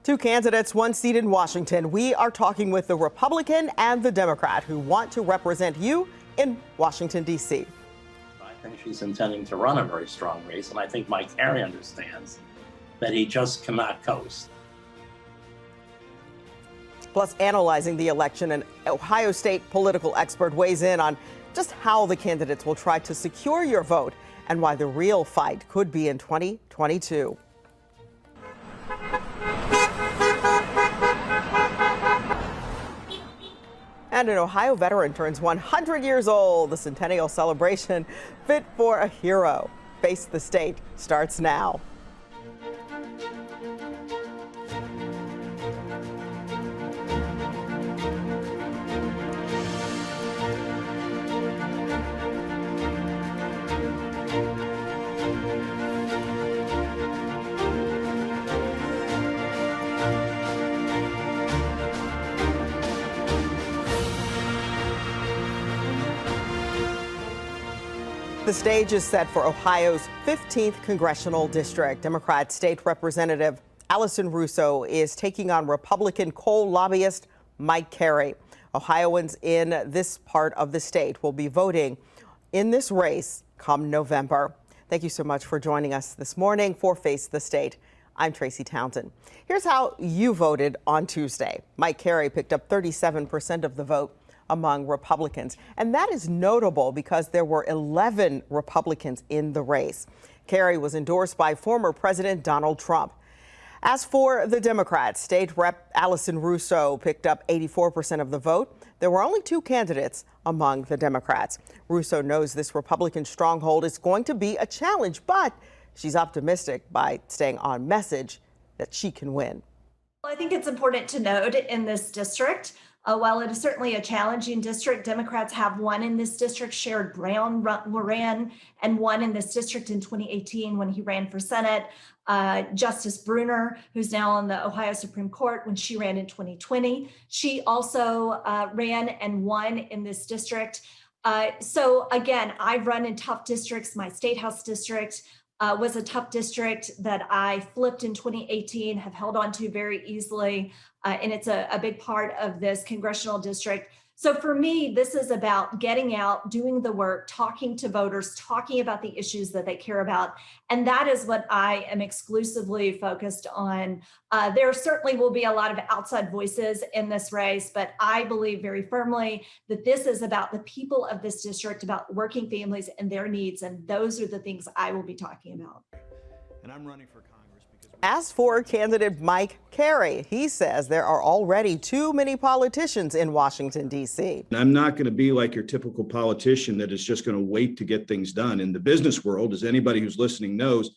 Two candidates, one seat in Washington. We are talking with the Republican and the Democrat who want to represent you in Washington, D.C. I think she's intending to run a very strong race, and I think Mike Carey understands that he just cannot coast. Plus, analyzing the election, an Ohio State political expert weighs in on just how the candidates will try to secure your vote and why the real fight could be in 2022. And an Ohio veteran turns 100 years old. The Centennial celebration, fit for a hero. Face the State starts now. The stage is set for Ohio's 15th congressional district. Democrat State Representative Allison Russo is taking on Republican coal lobbyist Mike Carey. Ohioans in this part of the state will be voting in this race come November. Thank you so much for joining us this morning for Face the State. I'm Tracy Townsend. Here's how you voted on Tuesday. Mike Carey picked up 37% of the vote among Republicans. And that is notable because there were 11 Republicans in the race. Carey was endorsed by former President Donald Trump. As for the Democrats, State Rep Allison Russo picked up 84% of the vote. There were only two candidates among the Democrats. Russo knows this Republican stronghold is going to be a challenge, but she's optimistic by staying on message that she can win. Well, I think it's important to note in this district, while it is certainly a challenging district, Democrats have won in this district. Sherrod Brown ran and won in this district in 2018 when he ran for Senate. Justice Brunner, who's now on the Ohio Supreme Court, when she ran in 2020, she also ran and won in this district. So again, I've run in tough districts. My State House district was a tough district that I flipped in 2018, have held on to very easily. And it's a big part of this congressional district. So for me, this is about getting out, doing the work, talking to voters, talking about the issues that they care about. And that is what I am exclusively focused on. There certainly will be a lot of outside voices in this race, but I believe very firmly that this is about the people of this district, about working families and their needs. And those are the things I will be talking about. And I'm running for Congress. As for candidate Mike Carey, he says there are already too many politicians in Washington, D.C. I'm not going to be like your typical politician that is just going to wait to get things done. In the business world, as anybody who's listening knows,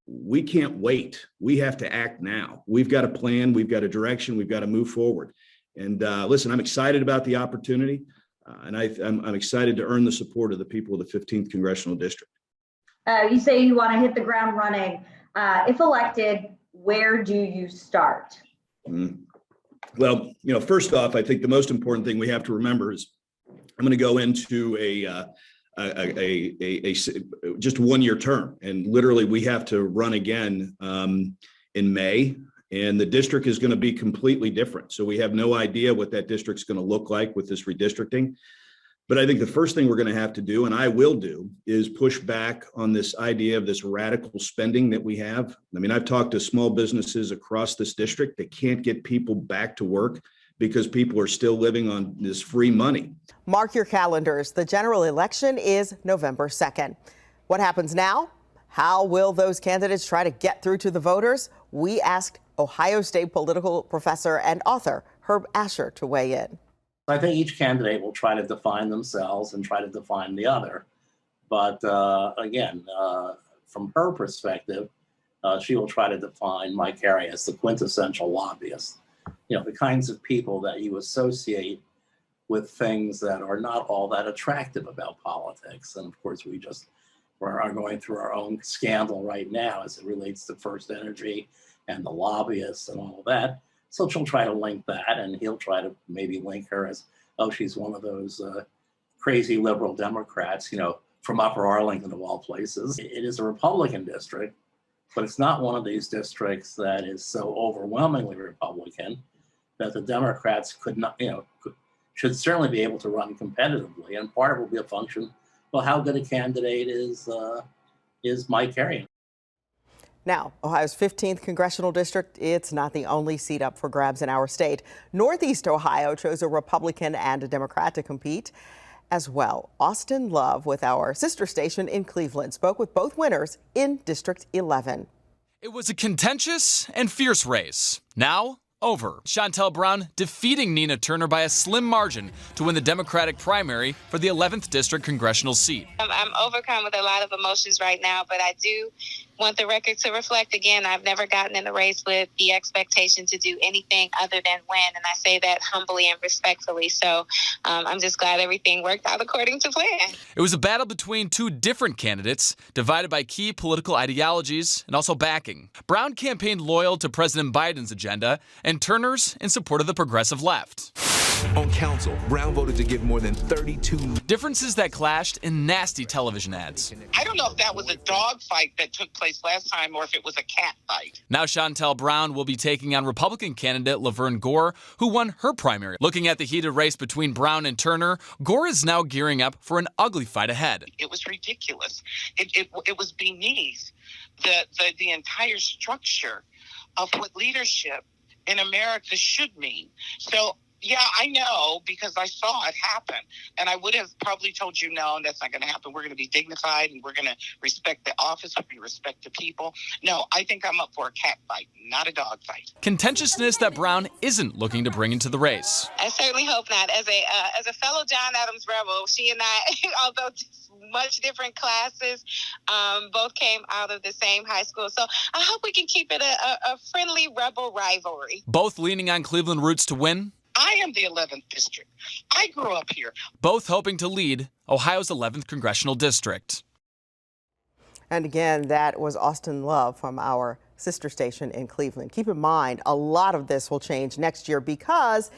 we can't wait. We have to act now. We've got a plan. We've got a direction. We've got to move forward. And listen, I'm excited about the opportunity, and I'm excited to earn the support of the people of the 15th Congressional District. You say you want to hit the ground running. If elected, where do you start? Well, first off, I think the most important thing we have to remember is I'm going to go into a just 1 year term, and literally we have to run again in May, and the district is going to be completely different. So we have no idea what that district's going to look like with this redistricting. But I think the first thing we're going to have to do, and I will do, is push back on this idea of this radical spending that we have. I mean, I've talked to small businesses across this district that can't get people back to work because people are still living on this free money. Mark your calendars. The general election is November 2nd. What happens now? How will those candidates try to get through to the voters? We asked Ohio State political professor and author Herb Asher to weigh in. I think each candidate will try to define themselves and try to define the other. But again, from her perspective, she will try to define Mike Carey as the quintessential lobbyist. The kinds of people that you associate with things that are not all that attractive about politics. And of course, we are going through our own scandal right now as it relates to First Energy and the lobbyists and all of that. So she'll try to link that, and he'll try to maybe link her as, oh, she's one of those crazy liberal Democrats, from Upper Arlington of all places. It is a Republican district, But it's not one of these districts that is so overwhelmingly Republican that the Democrats could not, should certainly be able to run competitively. And part of it will be a function, well, how good a candidate is Mike Carey. Now, Ohio's 15th congressional district, it's not the only seat up for grabs in our state. Northeast Ohio chose a Republican and a Democrat to compete as well. Austin Love with our sister station in Cleveland spoke with both winners in District 11. It was a contentious and fierce race. Now, over. Shontel Brown defeating Nina Turner by a slim margin to win the Democratic primary for the 11th District congressional seat. I'm overcome with a lot of emotions right now, but I do want the record to reflect again, I've never gotten in the race with the expectation to do anything other than win, and I say that humbly and respectfully. So I'm just glad everything worked out according to plan. It was a battle between two different candidates, divided by key political ideologies and also backing. Brown campaigned loyal to President Biden's agenda, and Turner's in support of the progressive left. On council, Brown voted to give more than 32. Differences that clashed in nasty television ads. I don't know if that was a dog fight that took place last time or if it was a cat fight. Now Shontel Brown will be taking on Republican candidate Laverne Gore, who won her primary. Looking at the heated race between Brown and Turner, Gore is now gearing up for an ugly fight ahead. It was ridiculous. It was beneath the entire structure of what leadership in America should mean. So, yeah, I know because I saw it happen. And I would have probably told you, no, that's not going to happen. We're going to be dignified and we're going to respect the office. We're going to respect the people. No, I think I'm up for a cat fight, not a dog fight. Contentiousness that Brown isn't looking to bring into the race. I certainly hope not. As a fellow John Adams rebel, she and I, although much different classes, both came out of the same high school. So I hope we can keep it a friendly rebel rivalry. Both leaning on Cleveland roots to win. I am the 11th district. I grew up here. Both hoping to lead Ohio's 11th congressional district. And again, that was Austin Love from our sister station in Cleveland. Keep in mind, a lot of this will change next year because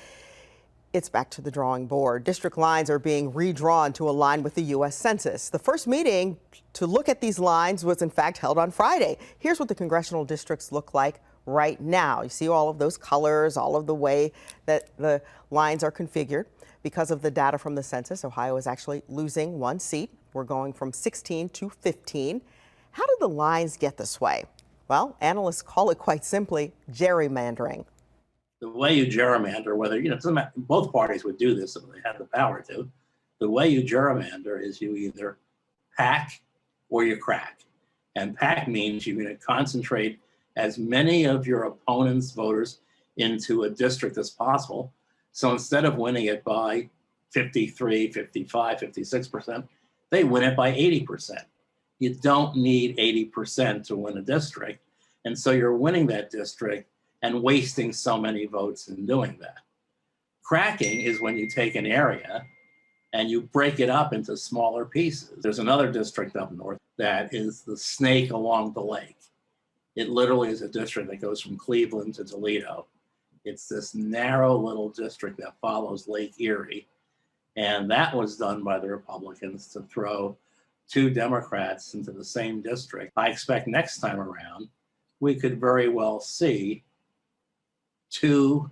it's back to the drawing board. District lines are being redrawn to align with the U.S. Census. The first meeting to look at these lines was in fact held on Friday. Here's what the congressional districts look like right now. You see all of those colors, all of the way that the lines are configured. Because of the data from the census, Ohio is actually losing one seat. We're going from 16 to 15. How did the lines get this way? Well, analysts call it quite simply gerrymandering. The way you gerrymander, whether, it doesn't matter, both parties would do this if they had the power to. The way you gerrymander is you either pack or you crack. And pack means you're going to concentrate as many of your opponent's voters into a district as possible. So instead of winning it by 53, 55, 56%, they win it by 80%. You don't need 80% to win a district. And so you're winning that district and wasting so many votes in doing that. Cracking is when you take an area and you break it up into smaller pieces. There's another district up north that is the snake along the lake. It literally is a district that goes from Cleveland to Toledo. It's this narrow little district that follows Lake Erie. And that was done by the Republicans to throw two Democrats into the same district. I expect next time around, we could very well see two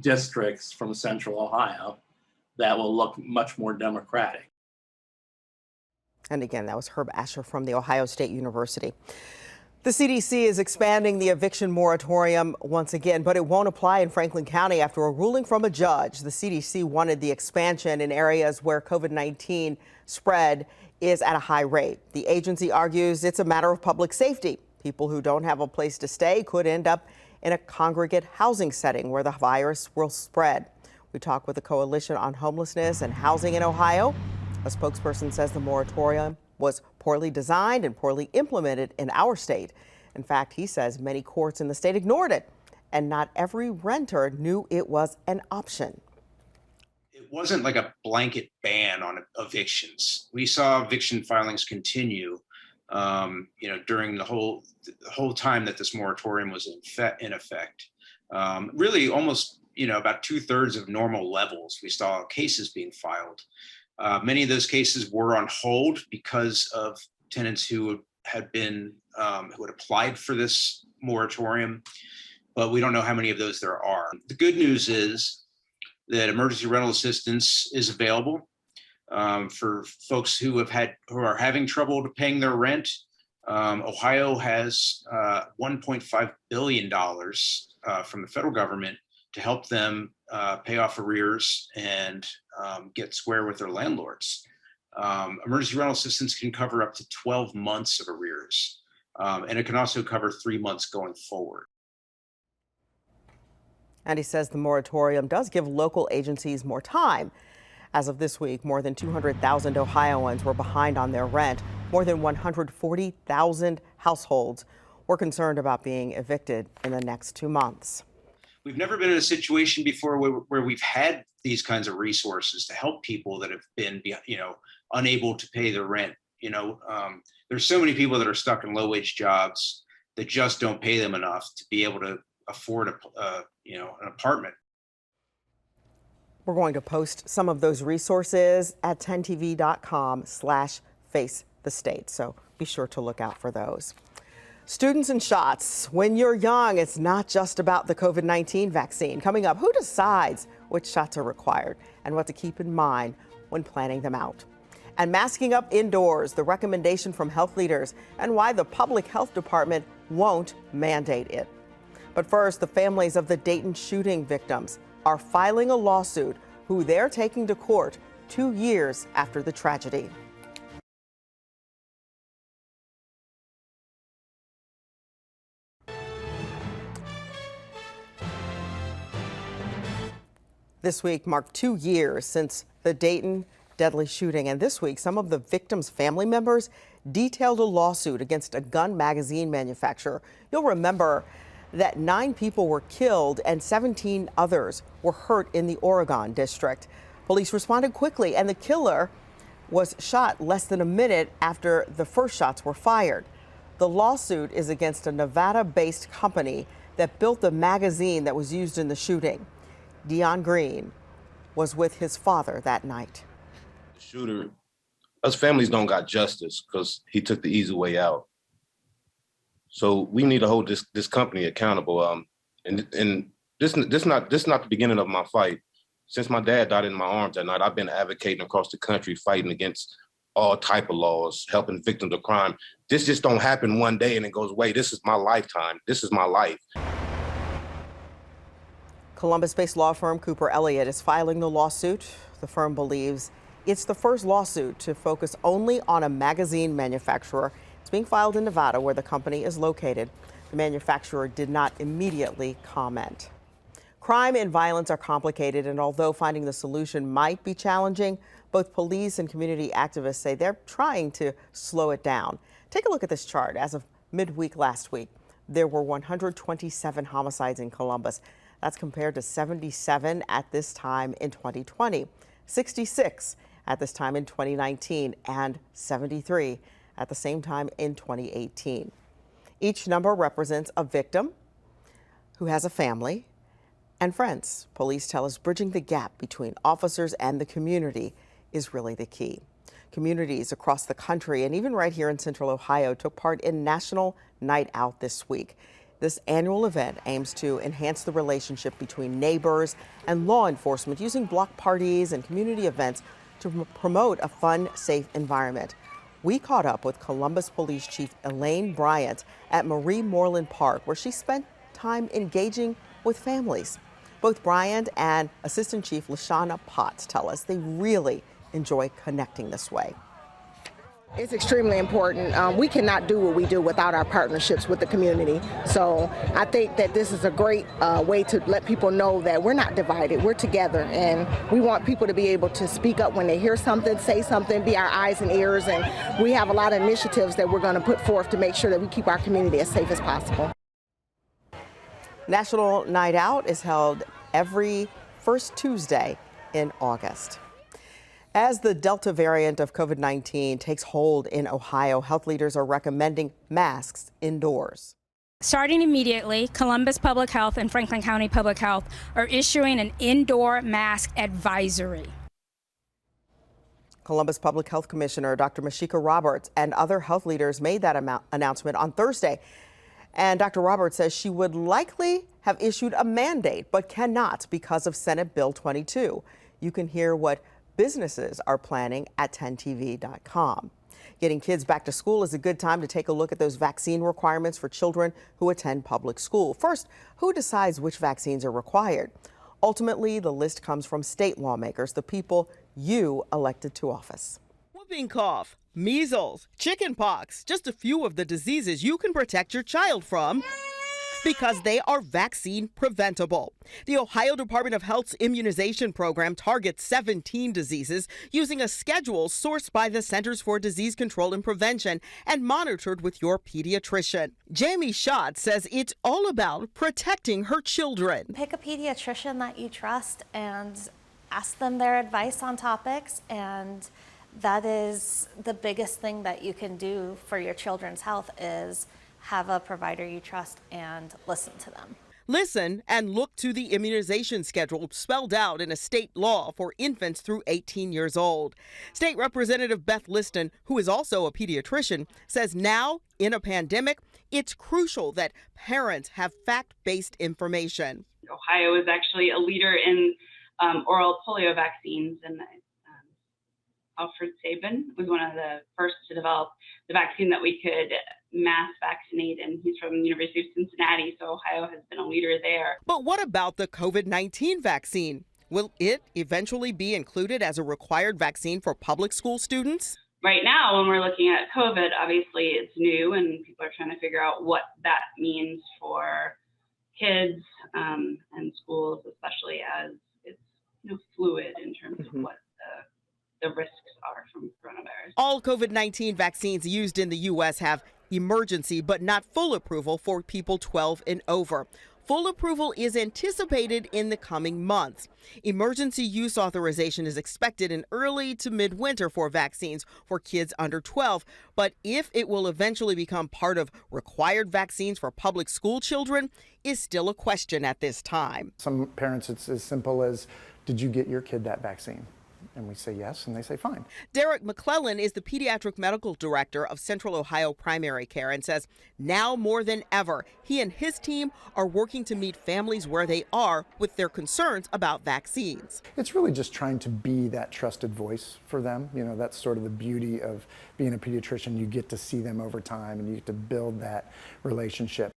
districts from Central Ohio that will look much more Democratic. And again, that was Herb Asher from The Ohio State University. The CDC is expanding the eviction moratorium once again, but it won't apply in Franklin County after a ruling from a judge. The CDC wanted the expansion in areas where COVID-19 spread is at a high rate. The agency argues it's a matter of public safety. People who don't have a place to stay could end up in a congregate housing setting where the virus will spread. We talked with the Coalition on Homelessness and Housing in Ohio. A spokesperson says the moratorium was poorly designed and poorly implemented in our state. In fact, he says many courts in the state ignored it, and not every renter knew it was an option. It wasn't like a blanket ban on evictions. We saw eviction filings continue, during the whole time that this moratorium was in effect. Really, almost about 2/3 of normal levels. We saw cases being filed. Many of those cases were on hold because of tenants who had been who had applied for this moratorium, but we don't know how many of those there are. The good news is that emergency rental assistance is available for folks who are having trouble paying their rent. Ohio has $1.5 billion from the federal government to help them pay off arrears and get square with their landlords. Emergency rental assistance can cover up to 12 months of arrears, and it can also cover 3 months going forward. And he says the moratorium does give local agencies more time. As of this week, more than 200,000 Ohioans were behind on their rent. More than 140,000 households were concerned about being evicted in the next 2 months. We've never been in a situation before where we've had these kinds of resources to help people that have been, unable to pay their rent. There's so many people that are stuck in low-wage jobs that just don't pay them enough to be able to afford an apartment. We're going to post some of those resources at 10tv.com/facethestate. So be sure to look out for those. Students and shots. When you're young, it's not just about the COVID-19 vaccine. Coming up, who decides which shots are required and what to keep in mind when planning them out? And masking up indoors, the recommendation from health leaders and why the public health department won't mandate it. But first, the families of the Dayton shooting victims are filing a lawsuit who they're taking to court 2 years after the tragedy. This week marked 2 years since the Dayton deadly shooting, and this week some of the victims' family members detailed a lawsuit against a gun magazine manufacturer. You'll remember that 9 people were killed and 17 others were hurt in the Oregon district. Police responded quickly, and the killer was shot less than a minute after the first shots were fired. The lawsuit is against a Nevada-based company that built the magazine that was used in the shooting. Dion Green was with his father that night. The shooter, us families don't got justice because he took the easy way out. So we need to hold this company accountable. And this not the beginning of my fight. Since my dad died in my arms that night, I've been advocating across the country, fighting against all type of laws, helping victims of crime. This just don't happen one day and it goes away. This is my lifetime. This is my life. Columbus-based law firm Cooper Elliott is filing the lawsuit. The firm believes it's the first lawsuit to focus only on a magazine manufacturer. It's being filed in Nevada, where the company is located. The manufacturer did not immediately comment. Crime and violence are complicated, and although finding the solution might be challenging, both police and community activists say they're trying to slow it down. Take a look at this chart. As of midweek last week, there were 127 homicides in Columbus. That's compared to 77 at this time in 2020, 66 at this time in 2019, and 73 at the same time in 2018. Each number represents a victim who has a family and friends. Police tell us bridging the gap between officers and the community is really the key. Communities across the country and even right here in Central Ohio took part in National Night Out this week. This annual event aims to enhance the relationship between neighbors and law enforcement using block parties and community events to promote a fun, safe environment. We caught up with Columbus Police Chief Elaine Bryant at Marie Moreland Park, where she spent time engaging with families. Both Bryant and Assistant Chief LaShawna Potts tell us they really enjoy connecting this way. It's extremely important. We cannot do what we do without our partnerships with the community. So I think that this is a great way to let people know that we're not divided, we're together, and we want people to be able to speak up when they hear something, say something, be our eyes and ears, and we have a lot of initiatives that we're going to put forth to make sure that we keep our community as safe as possible. National Night Out is held every first Tuesday in August. As the Delta variant of COVID-19 takes hold in Ohio, health leaders are recommending masks indoors. Starting immediately, Columbus Public Health and Franklin County Public Health are issuing an indoor mask advisory. Columbus Public Health Commissioner Dr. Mashika Roberts and other health leaders made that announcement on Thursday. And Dr. Roberts says she would likely have issued a mandate, but cannot because of Senate Bill 22. You can hear what businesses are planning at 10tv.com. Getting kids back to school is a good time to take a look at those vaccine requirements for children who attend public school. First, who decides which vaccines are required? Ultimately, the list comes from state lawmakers, the people you elected to office. Whooping cough, measles, chickenpox, just a few of the diseases you can protect your child from because they are vaccine preventable. The Ohio Department of Health's immunization program targets 17 diseases using a schedule sourced by the Centers for Disease Control and Prevention and monitored with your pediatrician. Jamie Schott says it's all about protecting her children. Pick a pediatrician that you trust and ask them their advice on topics, and that is the biggest thing that you can do for your children's health is have a provider you trust and listen to them. Listen and look to the immunization schedule spelled out in a state law for infants through 18 years old. State Representative Beth Liston, who is also a pediatrician, says now in a pandemic, it's crucial that parents have fact-based information. Ohio is actually a leader in oral polio vaccines, and Alfred Sabin was one of the first to develop the vaccine that we could mass vaccinate, and he's from the University of Cincinnati, so Ohio has been a leader there. But what about the COVID-19 vaccine? Will it eventually be included as a required vaccine for public school students? Right now, when we're looking at COVID, obviously it's new and people are trying to figure out what that means for kids and schools, especially as it's fluid in terms of what the risks are from coronavirus. All COVID-19 vaccines used in the U.S. have emergency but not full approval for people 12 and over. Full approval is anticipated in the coming months. Emergency use authorization is expected in early to midwinter for vaccines for kids under 12. But if it will eventually become part of required vaccines for public school children is still a question at this time. Some parents, it's as simple as, did you get your kid that vaccine? And we say yes, and they say fine. Derek McClellan is the pediatric medical director of Central Ohio Primary Care and says now more than ever, he and his team are working to meet families where they are with their concerns about vaccines. It's really just trying to be that trusted voice for them. You know, that's sort of the beauty of being a pediatrician. You get to see them over time and you get to build that relationship.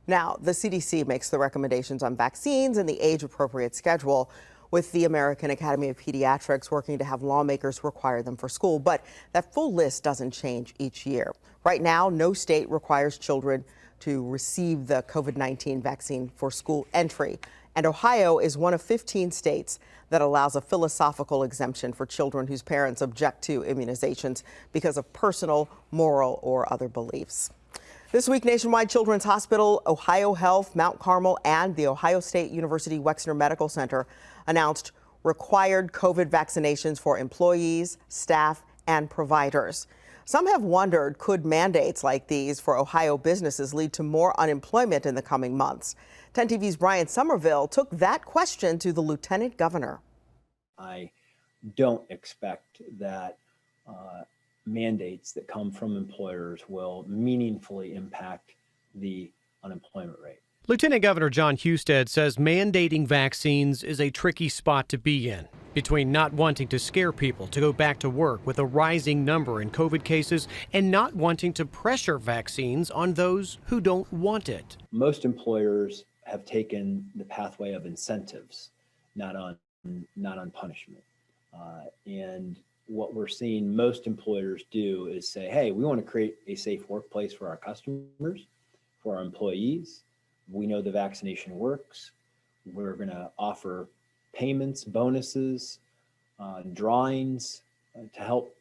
Now, the CDC makes the recommendations on vaccines and the age-appropriate schedule, with the American Academy of Pediatrics working to have lawmakers require them for school. But that full list doesn't change each year. Right now, no state requires children to receive the COVID-19 vaccine for school entry. And Ohio is one of 15 states that allows a philosophical exemption for children whose parents object to immunizations because of personal, moral, or other beliefs. This week, Nationwide Children's Hospital, Ohio Health, Mount Carmel, and the Ohio State University Wexner Medical Center announced required COVID vaccinations for employees, staff, and providers. Some have wondered, could mandates like these for Ohio businesses lead to more unemployment in the coming months? 10 TV's Brian Somerville took that question to the lieutenant governor. I don't expect that mandates that come from employers will meaningfully impact the unemployment rate. Lieutenant Governor John Husted says mandating vaccines is a tricky spot to be in, between not wanting to scare people to go back to work with a rising number in COVID cases and not wanting to pressure vaccines on those who don't want it. Most employers have taken the pathway of incentives, not on punishment. And what we're seeing most employers do is say, hey, we want to create a safe workplace for our customers, for our employees. We know the vaccination works. We're going to offer payments, bonuses, drawings to help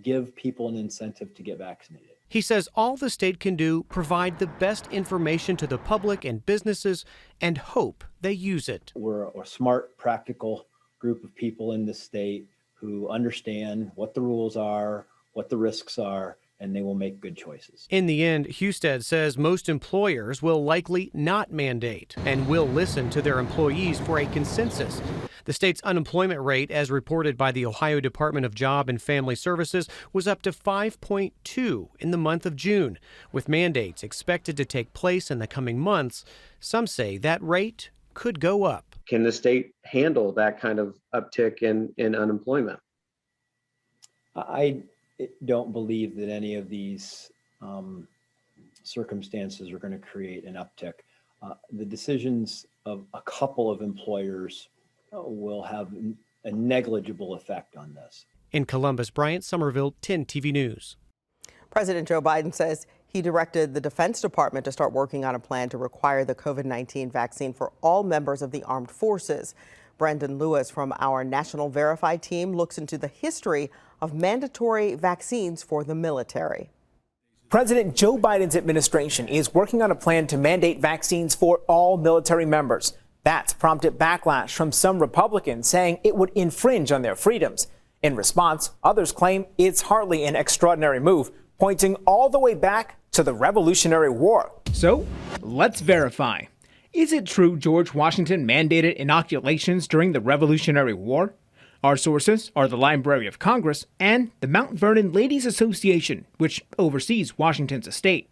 give people an incentive to get vaccinated. He says all the state can do, provide the best information to the public and businesses, and hope they use it. We're a smart, practical group of people in the state who understand what the rules are, what the risks are, and they will make good choices. In the end, Husted says most employers will likely not mandate and will listen to their employees for a consensus. The state's unemployment rate, as reported by the Ohio Department of Job and Family Services, was up to 5.2 in the month of June. With mandates expected to take place in the coming months, some say that rate could go up. Can the state handle that kind of uptick in unemployment? I don't believe that any of these circumstances are going to create an uptick. The decisions of a couple of employers will have a negligible effect on this. In Columbus, Bryant Somerville, 10 TV News. President Joe Biden says he directed the Defense Department to start working on a plan to require the COVID-19 vaccine for all members of the armed forces. Brendan Lewis from our National Verify team looks into the history of mandatory vaccines for the military. President Joe Biden's administration is working on a plan to mandate vaccines for all military members. That's prompted backlash from some Republicans saying it would infringe on their freedoms. In response, others claim it's hardly an extraordinary move, pointing all the way back to the Revolutionary War. So, let's verify. Is it true George Washington mandated inoculations during the Revolutionary War? Our sources are the Library of Congress and the Mount Vernon Ladies Association, which oversees Washington's estate.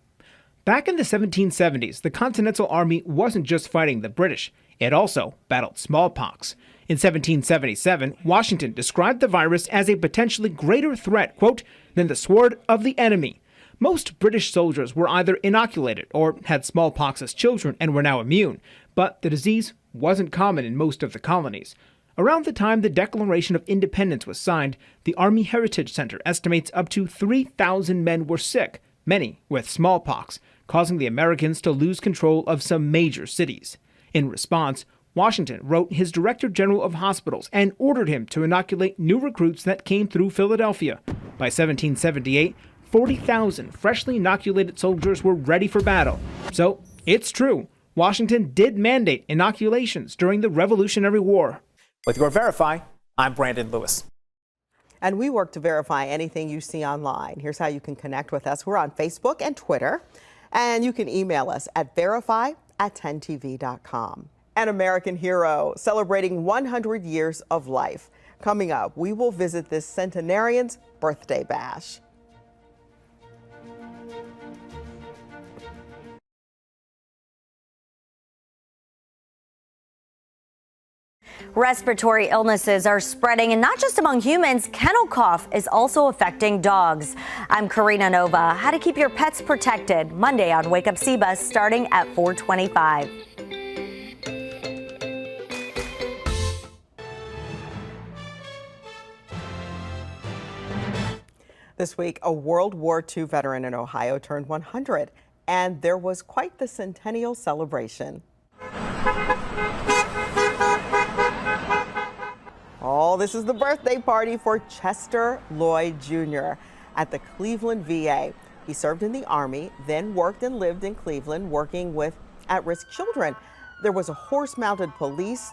Back in the 1770s, the Continental Army wasn't just fighting the British, it also battled smallpox. In 1777, Washington described the virus as a potentially greater threat, quote, than the sword of the enemy. Most British soldiers were either inoculated or had smallpox as children and were now immune, but the disease wasn't common in most of the colonies. Around the time the Declaration of Independence was signed, the Army Heritage Center estimates up to 3,000 men were sick, many with smallpox, causing the Americans to lose control of some major cities. In response, Washington wrote his Director General of Hospitals and ordered him to inoculate new recruits that came through Philadelphia. By 1778, 40,000 freshly inoculated soldiers were ready for battle. So, it's true, Washington did mandate inoculations during the Revolutionary War. With your Verify, I'm Brandon Lewis. And we work to verify anything you see online. Here's how you can connect with us. We're on Facebook and Twitter, and you can email us at verify@10tv.com. An American hero celebrating 100 years of life. Coming up, we will visit this centenarian's birthday bash. Respiratory illnesses are spreading, and not just among humans. Kennel cough is also affecting dogs. I'm Karina Nova. How to keep your pets protected. Monday on Wake Up CBUS starting at 4:25. This week, a World War II veteran in Ohio turned 100, and there was quite the centennial celebration. Oh, this is the birthday party for Chester Lloyd Jr. at the Cleveland VA. He served in the Army, then worked and lived in Cleveland working with at-risk children. There was a horse-mounted police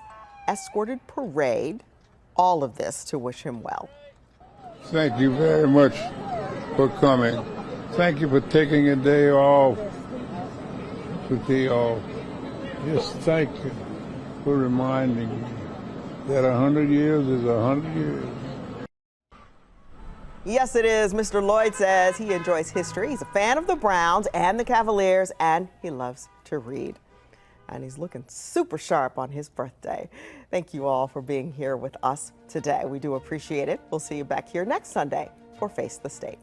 escorted parade. All of this to wish him well. Thank you very much for coming. Thank you for taking a day off. Just thank you for reminding me that 100 years is 100 years. Yes, it is. Mr. Lloyd says he enjoys history. He's a fan of the Browns and the Cavaliers, and he loves to read. And he's looking super sharp on his birthday. Thank you all for being here with us today. We do appreciate it. We'll see you back here next Sunday for Face the State.